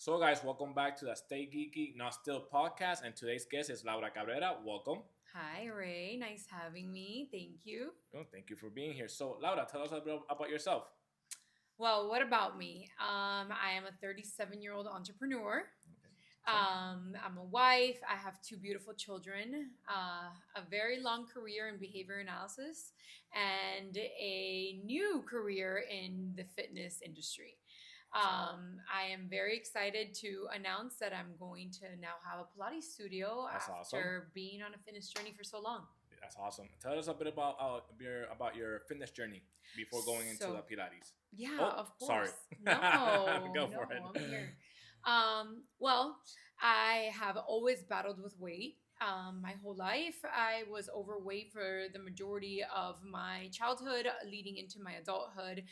So, guys, welcome back to the Stay Geeky, Not Still podcast. And today's guest is Laura Cabrera. Welcome. Hi, Ray. Nice having me. Thank you. Oh, thank you for being here. So, Laura, tell us a bit about yourself. Well, what about me? I am a 37-year-old entrepreneur. I'm a wife. I have two beautiful children, a very long career in behavior analysis, and a new career in the fitness industry. I am very excited to announce that I'm going to now have a Pilates studio That's awesome. after being on a fitness journey for so long. That's awesome. Tell us a bit about your fitness journey before going into the Pilates. Yeah, Oh, of course. sorry. No, Go no, for it. I'm here. Well, I have always battled with weight. My whole life, I was overweight for the majority of my childhood, leading into my adulthood,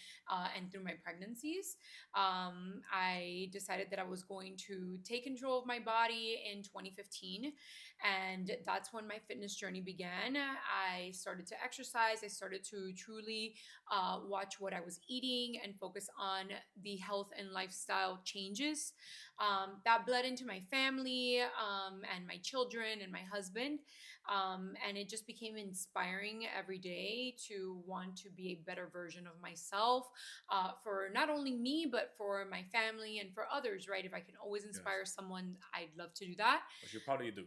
and through my pregnancies. I decided that I was going to take control of my body in 2015, and that's when my fitness journey began. I started to exercise. I started to truly watch what I was eating and focus on the health and lifestyle changes that bled into my family and my children and my husband. And it just became inspiring every day to want to be a better version of myself for not only me, but for my family and for others, right? If I can always inspire someone, I'd love to do that. Which you probably do.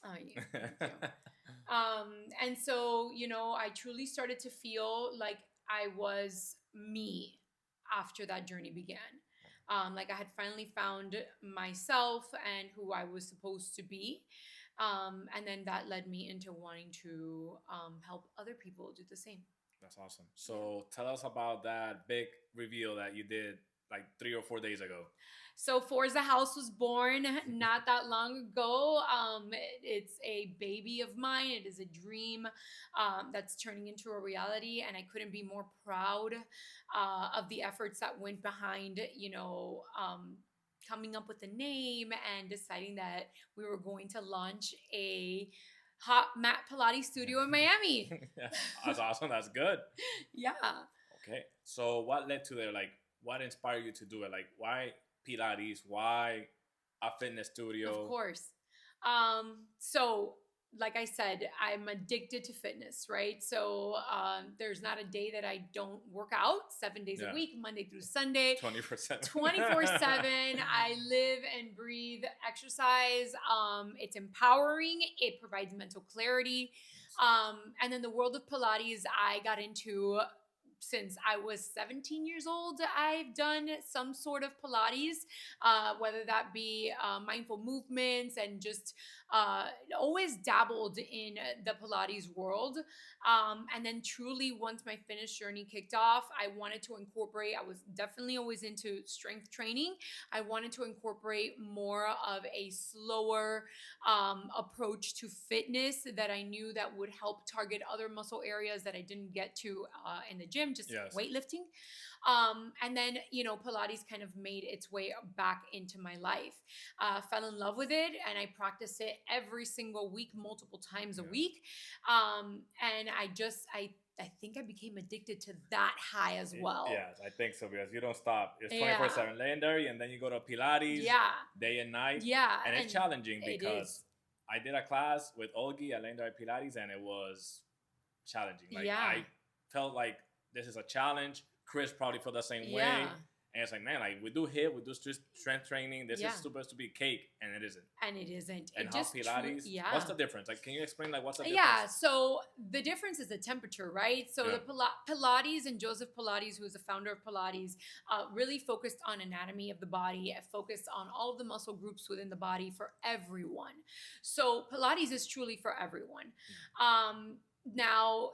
Oh, yeah, thank you. And so, I truly started to feel like I was me after that journey began. Like I had finally found myself and who I was supposed to be. And then that led me into wanting to help other people do the same. That's awesome. So tell us about that big reveal that you did like 3 or 4 days ago. So Forza House was born not that long ago. It's a baby of mine. It is a dream that's turning into a reality, and I couldn't be more proud of the efforts that went behind, coming up with the name and deciding that we were going to launch a hot mat Pilates studio in Miami. That's awesome. That's good. Yeah. Okay. So what led to there? Like, what inspired you to do it? Like, why Pilates? Why a fitness studio? Of course. So like I said, I'm addicted to fitness, right? So there's not a day that I don't work out 7 days a week, Monday through Sunday. 24/7. 24/7. I live and breathe exercise. It's empowering. It provides mental clarity. And then the world of Pilates, I got into since I was 17 years old. I've done some sort of Pilates, whether that be mindful movements and just always dabbled in the Pilates world. And then truly, once my fitness journey kicked off, I wanted to incorporate, I was definitely always into strength training. I wanted to incorporate more of a slower approach to fitness that I knew that would help target other muscle areas that I didn't get to in the gym, just weightlifting. And then, Pilates kind of made its way back into my life. Fell in love with it, and I practice it every single week, multiple times a week. And I think I became addicted to that high as well. Yes, I think so, because you don't stop. It's 24/7 legendary, and then you go to Pilates day and night. Yeah. And it's challenging because I did a class with Olgi at Legendary Pilates, and it was challenging. Like, I felt like this is a challenge. Chris probably felt the same way. And it's like, man, like we do HIIT, we do strength training. This is supposed to be cake, and it isn't. And it isn't. And how Pilates? What's the difference? Like, can you explain like what's the difference? Yeah, so the difference is the temperature, right? So the Pilates, and Joseph Pilates, who is the founder of Pilates, really focused on anatomy of the body, focused on all of the muscle groups within the body for everyone. So Pilates is truly for everyone. Now,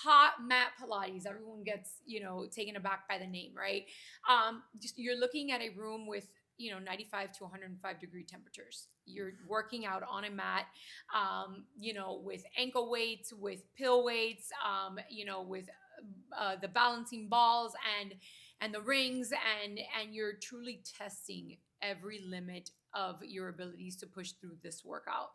hot mat Pilates, everyone gets, taken aback by the name, right? You're looking at a room with, 95 to 105 degree temperatures. You're working out on a mat, with ankle weights, with pill weights, with the balancing balls and the rings, and you're truly testing every limit of your abilities to push through this workout.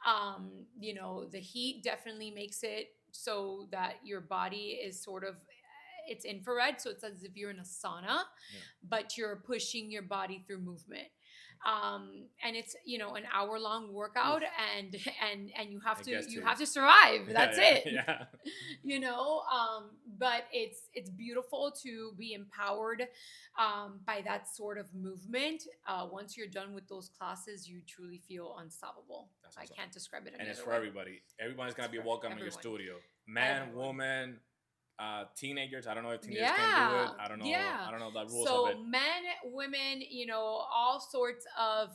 The heat definitely makes it so that your body is sort of it's infrared, so it's as if you're in a sauna, but you're pushing your body through movement. And it's, you know, an hour-long workout. Oof. and you have to survive. That's it. Yeah. You know, but it's beautiful to be empowered by that sort of movement. Once you're done with those classes, you truly feel unstoppable. I can't describe it. And it's for everybody. Everyone's gonna be welcome in your studio. Man, woman, teenagers. I don't know if teenagers can do it. I don't know. I don't know the rules of it. So men, women, you know, all sorts of,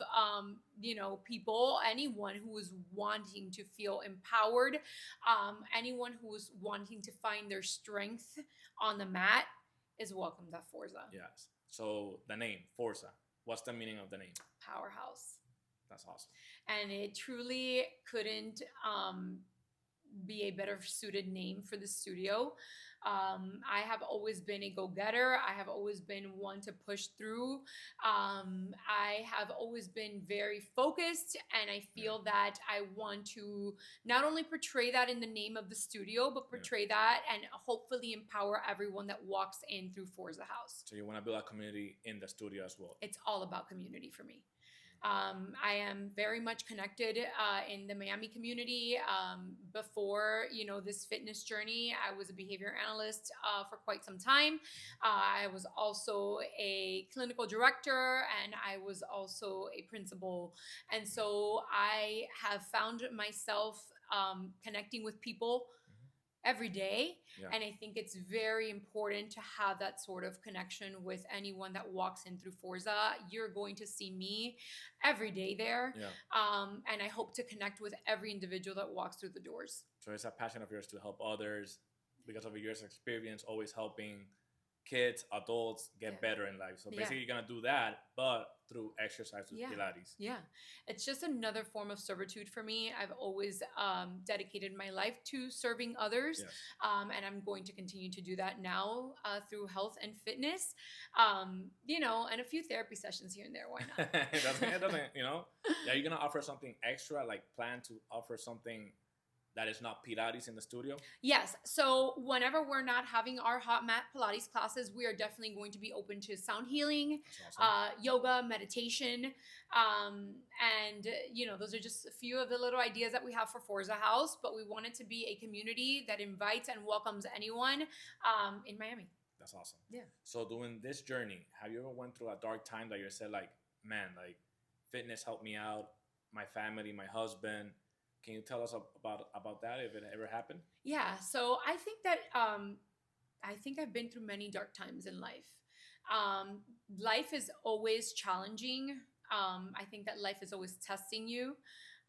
you know, people, anyone who is wanting to feel empowered, anyone who is wanting to find their strength on the mat is welcome to Forza. Yes. So the name, Forza. What's the meaning of the name? Powerhouse. That's awesome. And it truly couldn't be a better suited name for the studio. I have always been a go-getter. I have always been one to push through. I have always been very focused, and I feel that I want to not only portray that in the name of the studio, but portray that and hopefully empower everyone that walks in through Forza House. So you want to build a community in the studio as well? It's all about community for me. I am very much connected in the Miami community. Before, you know, this fitness journey, I was a behavior analyst for quite some time. I was also a clinical director, and I was also a principal. And so I have found myself connecting with people every day. Yeah. And I think it's very important to have that sort of connection with anyone that walks in through Forza. You're going to see me every day there. Yeah. And I hope to connect with every individual that walks through the doors. So it's a passion of yours to help others because of your years of experience, always helping kids, adults get better in life. So basically you're going to do that, but through exercise with Pilates. Yeah. It's just another form of servitude for me. I've always dedicated my life to serving others. Yes. And I'm going to continue to do that now through health and fitness, you know, and a few therapy sessions here and there. Why not? it doesn't, you know, are you going to offer something extra, like plan to offer something that is not Pilates in the studio? Yes. So whenever we're not having our hot mat Pilates classes, we are definitely going to be open to sound healing, awesome. Yoga, meditation. And, you know, those are just a few of the little ideas that we have for Forza House, but we want it to be a community that invites and welcomes anyone in Miami. That's awesome. Yeah. So doing this journey, have you ever went through a dark time that you said like, man, like fitness helped me out, my family, my husband? Can you tell us about that, if it ever happened? Yeah. So I think that I think I've been through many dark times in life. Life is always challenging. I think that life is always testing you,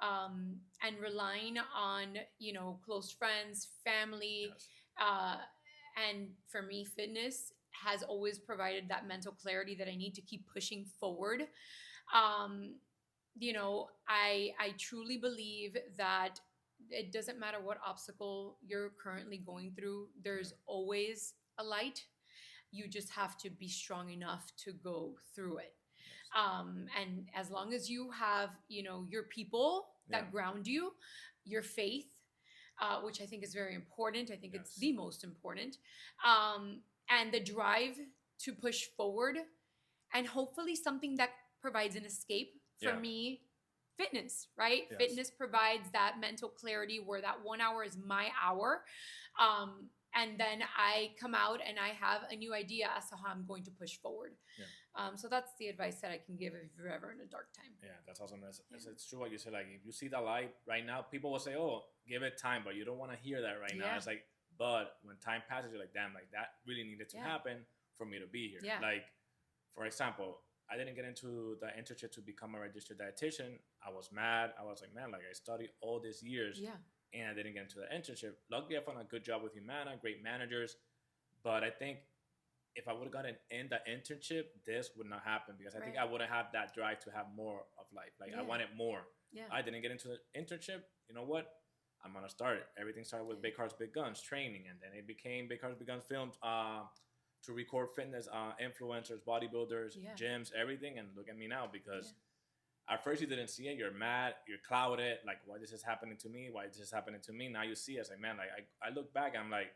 and relying on, you know, close friends, family, yes. And for me, fitness has always provided that mental clarity that I need to keep pushing forward. You know, I truly believe that it doesn't matter what obstacle you're currently going through. There's always a light. You just have to be strong enough to go through it. And as long as you have, you know, your people that ground you, your faith, which I think is very important. I think it's the most important. And the drive to push forward, and hopefully something that provides an escape. For me, fitness, right? Yes. Fitness provides that mental clarity where that 1 hour is my hour. And then I come out and I have a new idea as to how I'm going to push forward. Yeah. So that's the advice that I can give if you're ever in a dark time. Yeah, that's awesome. It's true what you said. Like, if you see the light right now, people will say, oh, give it time, but you don't want to hear that right now. It's like, but when time passes, you're like, damn, like that really needed to happen for me to be here. Yeah. Like, for example, I didn't get into the internship to become a registered dietitian. I was mad. I was like, man, like I studied all these years and I didn't get into the internship. Luckily, I found a good job with Humana, great managers. But I think if I would have gotten in the internship, this would not happen because I think I wouldn't have that drive to have more of life. Like I wanted more. Yeah. I didn't get into the internship. You know what? I'm going to start it. Everything started with Big Hearts, Big Guns training. And then it became Big Hearts, Big Guns filmed to record fitness influencers, bodybuilders, gyms, everything. And look at me now, because at first you didn't see it. You're mad. You're clouded. Like, why this is happening to me? Why this is happening to me? Now you see it. It's like, man, like I look back. I'm like,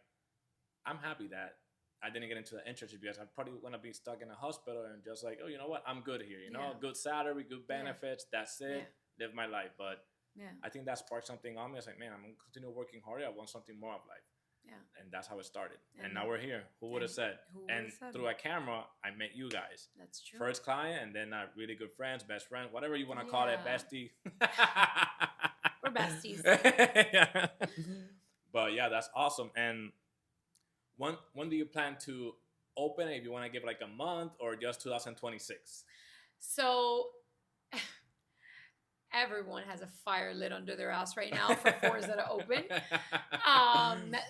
I'm happy that I didn't get into the internship because I'm probably going to be stuck in a hospital and just like, oh, you know what? I'm good here. You know, good salary, good benefits. That's it. Live my life. But I think that sparked something on me. I was like, man, I'm going to continue working harder. I want something more of life. Yeah. And that's how it started. And now we're here. Who would have said? And through a camera, I met you guys. That's true. First client, and then really good friends, best friends, whatever you want to call it, bestie. We're besties. But yeah, that's awesome. And when do you plan to open it? If you want to give like a month or just 2026? So everyone has a fire lit under their ass right now for Forza to open.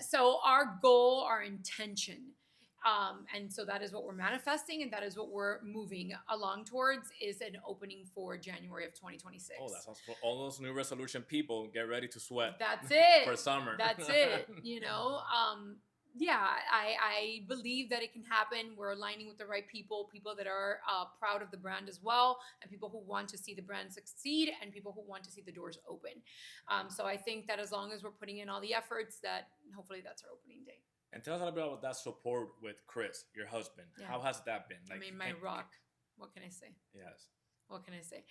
So our goal, our intention, and so that is what we're manifesting, and that is what we're moving along towards, is an opening for January of 2026. Oh, that's awesome. For all those new resolution people, get ready to sweat. That's it. For summer. That's it. You know, I believe that it can happen. We're aligning with the right people that are proud of the brand as well, and people who want to see the brand succeed, and people who want to see the doors open. So I think that as long as we're putting in all the efforts, that hopefully that's our opening day. And tell us a little bit about that support with Chris, your husband. Yeah. How has that been? Like, I mean, my rock. What can I say? Yes. What can I say?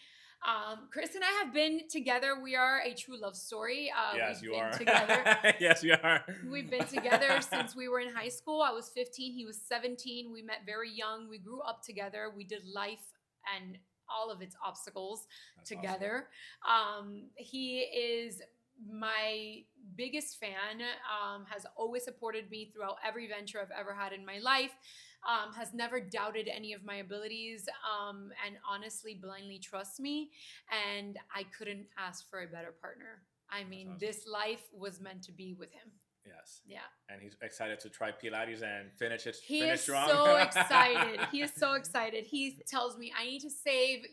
Chris and I have been together. We are a true love story. Yes, you are. Together. Yes, you are. We've been together since we were in high school. I was 15. He was 17. We met very young. We grew up together. We did life and all of its obstacles together. Awesome. He is my biggest fan, has always supported me throughout every venture I've ever had in my life, has never doubted any of my abilities, and honestly blindly trusts me. And I couldn't ask for a better partner. I mean, awesome. This life was meant to be with him. Yes. Yeah. And he's excited to try Pilates and finish He is strong. so excited. He is so excited. He tells me I need to save,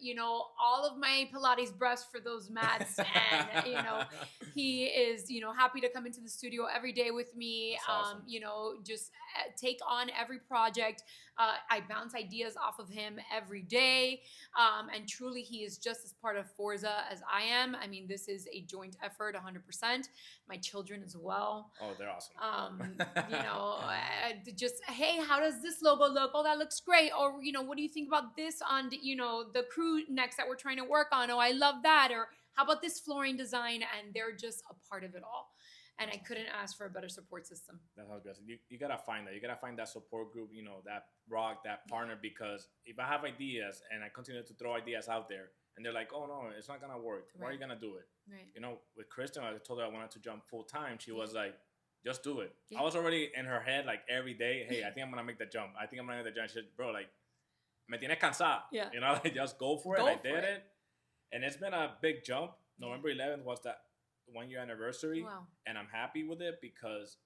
all of my Pilates breaths for those mats. And, he is, happy to come into the studio every day with me. Awesome. Just take on every project. I bounce ideas off of him every day. And truly, he is just as part of Forza as I am. I mean, this is a joint effort, 100%. My children as well. Oh, they're awesome. Just, hey, how does this logo look? Oh, that looks great. Or, what do you think about this on, the crew necks that we're trying to work on? Oh, I love that. Or how about this flooring design? And they're just a part of it all. And I couldn't ask for a better support system. That's how good. You got to find that. You got to find that support group, that rock, that partner, because if I have ideas and I continue to throw ideas out there and they're like, oh, no, it's not going to work. Right. Why are you going to do it? Right. With Kristen, I told her I wanted to jump full time. She was like, just do it. Yeah. I was already in her head like every day, hey, I think I'm going to make the jump. I think I'm going to make the jump. She said, bro, like, me tienes cansada. Yeah. Like, just go for it. I did it. And it's been a big jump. November 11th was that 1 year anniversary. Wow. And I'm happy with it because,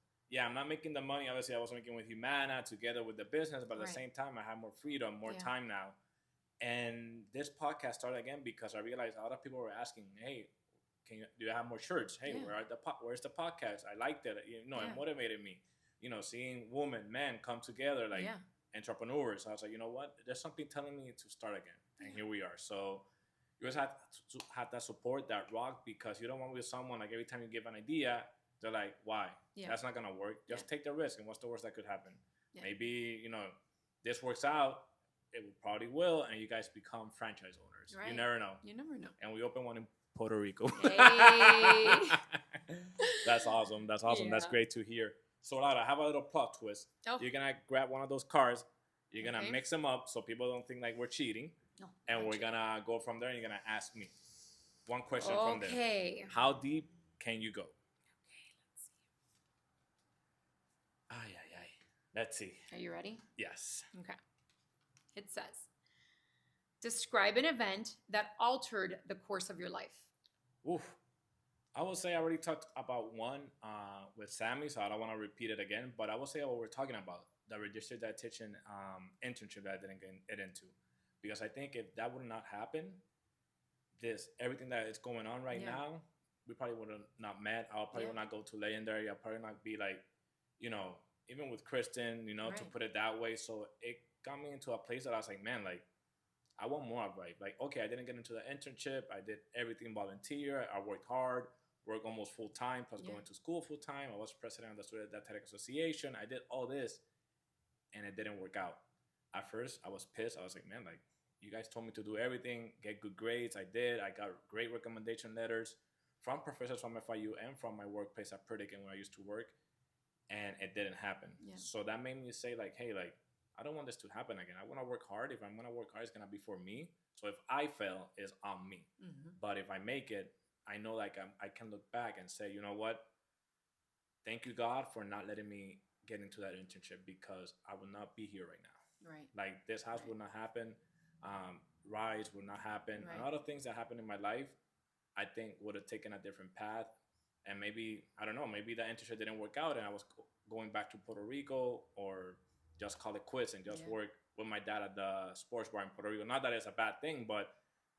I'm not making the money. Obviously, I was making with Humana together with the business, but at the same time, I have more freedom, more time now. And this podcast started again because I realized a lot of people were asking, hey, do you have more shirts? Hey, where's the podcast? I liked it. It motivated me. Seeing women, men come together like entrepreneurs. I was like, you know what? There's something telling me to start again. And here we are. So you always have to have that support, that rock, because you don't want with someone like every time you give an idea, they're like, why? Yeah. That's not going to work. Just take the risk. And what's the worst that could happen? Yeah. Maybe, this works out. It probably will. And you guys become franchise owners. Right. You never know. You never know. And we open one in Puerto Rico. Hey. That's awesome. That's awesome. Yeah. That's great to hear. So, Laura, have a little plot twist. Oh. You're going to grab one of those cards. You're going to mix them up so people don't think like we're cheating. No, and we're going to go from there and you're going to ask me one question from there. Okay. How deep can you go? Okay, let's see. Are you ready? Yes. Okay. It says, describe an event that altered the course of your life. Oof. I will say I already talked about one with Sammy, so I don't want to repeat it again. But I will say what we're talking about, the registered dietitian internship that I didn't get into. Because I think if that would not happen, everything that is going on right now, we probably would have not met. I'll probably would not go to Legendary. I'll probably not be like, even with Kristen, to put it that way. So it got me into a place that I was like, man, like, I want more of life. Like, okay, I didn't get into the internship. I did everything volunteer. I worked hard, worked almost full time, plus going to school full time. I was president of the Student Dietetic Association. I did all this. and it didn't work out. At first, I was pissed. I was like, man, like, you guys told me to do everything, get good grades. I did. I got great recommendation letters from professors from FIU and from my workplace at Pritikin when I used to work, and it didn't happen. Yeah. So that made me say, like, hey, like, I don't want this to happen again. I want to work hard. If I'm going to work hard, it's going to be for me. So if I fail, it's on me. But if I make it, I know, like, I can look back and say, you know what? Thank you, God, for not letting me get into that internship, because I would not be here right now. Right. Like, this house would not happen. Rides would not happen. Right. A lot of things that happened in my life, I think would have taken a different path. And maybe, I don't know, maybe that internship didn't work out and I was going back to Puerto Rico, or just call it quits and just work with my dad at the sports bar in Puerto Rico. Not that it's a bad thing, but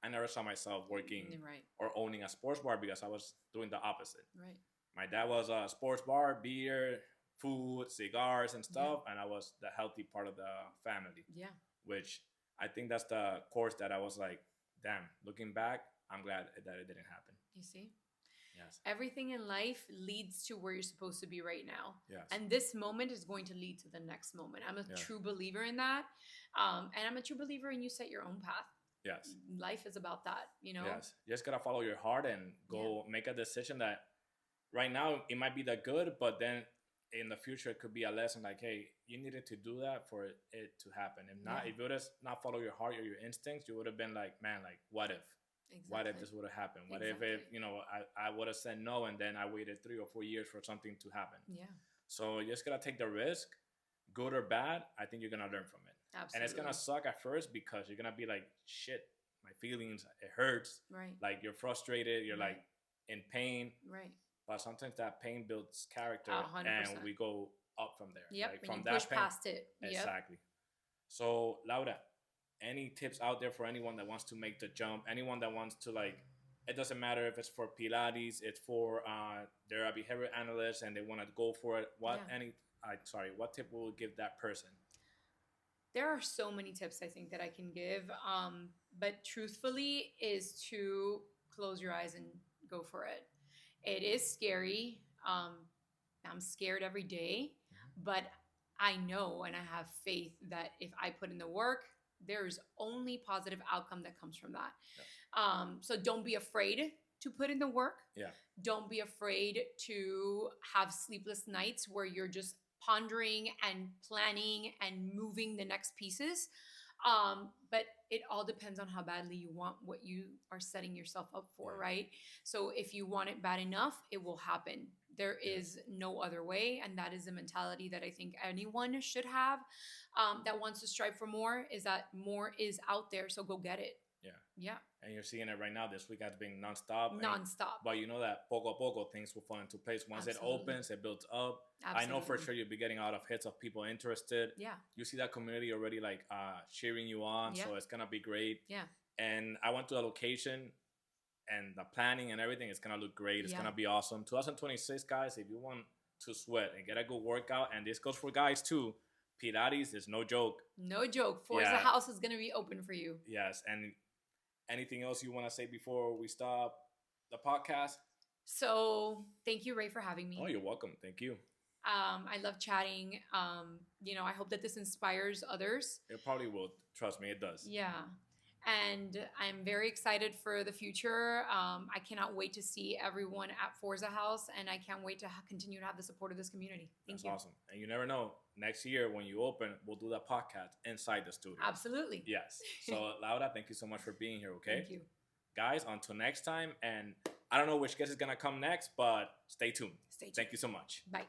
I never saw myself working or owning a sports bar, because I was doing the opposite. Right. My dad was a sports bar, beer, food, cigars and stuff, and I was the healthy part of the family. Yeah. Which I think that's the course that I was like, damn, looking back, I'm glad that it didn't happen. You see? Yes. Everything in life leads to where you're supposed to be right now. Yes. And this moment is going to lead to the next moment. I'm a true believer in that. And I'm a true believer in you set your own path. Yes. Life is about that, you know? Yes. You just got to follow your heart and go make a decision that right now it might be that good, but then in the future it could be a lesson like, hey, you needed to do that for it to happen. If not, if you would have not follow your heart or your instincts, you would have been like, man, like, what if? Exactly. What if this would have happened? What if you know, I would have said no, and then I waited 3 or 4 years for something to happen? Yeah. So you just gotta take the risk, good or bad. I think you're gonna learn from it. Absolutely. And it's gonna suck at first, because you're gonna be like, shit, my feelings, it hurts. Right. Like, you're frustrated, you're like in pain. Right. But sometimes that pain builds character, 100%. and we go up from there. Yep. Like, from you that push pain, past it. Exactly. So, Laura, any tips out there for anyone that wants to make the jump? Anyone that wants to, like, it doesn't matter if it's for Pilates, it's for they're a behavior analyst and they want to go for it. What tip will you give that person? There are so many tips I think that I can give, but truthfully is to close your eyes and go for it. It is scary. I'm scared every day, but I know and I have faith that if I put in the work, there's only positive outcome that comes from that. Yeah. So don't be afraid to put in the work. Yeah. Don't be afraid to have sleepless nights where you're just pondering and planning and moving the next pieces. But it all depends on how badly you want what you are setting yourself up for, right? So if you want it bad enough, it will happen. There is no other way. And that is the mentality that I think anyone should have, that wants to strive for more, is that more is out there. So go get it. Yeah. Yeah. And you're seeing it right now. This week has been nonstop. But you know that poco a poco things will fall into place. Once it opens, it builds up. Absolutely. I know for sure you'll be getting a lot of hits of people interested. Yeah. You see that community already like cheering you on. Yeah. So it's going to be great. Yeah. And I went to the location and the planning and everything. It's going to look great. It's going to be awesome. 2026, guys, if you want to sweat and get a good workout, and this goes for guys too, Pilates is no joke. No joke. Forza House is going to be open for you. Yes. And anything else you want to say before we stop the podcast? So thank you, Ray, for having me. Oh, you're welcome. Thank you. I love chatting. I hope that this inspires others. It probably will. Trust me, it does. Yeah. And I'm very excited for the future. I cannot wait to see everyone at Forza House, and I can't wait to continue to have the support of this community. Thank you. That's awesome. And you never know, next year when you open, we'll do that podcast inside the studio. Absolutely. Yes. So, Laura, thank you so much for being here, okay? Thank you. Guys, until next time, and I don't know which guest is going to come next, but stay tuned. Stay tuned. Thank you so much. Bye.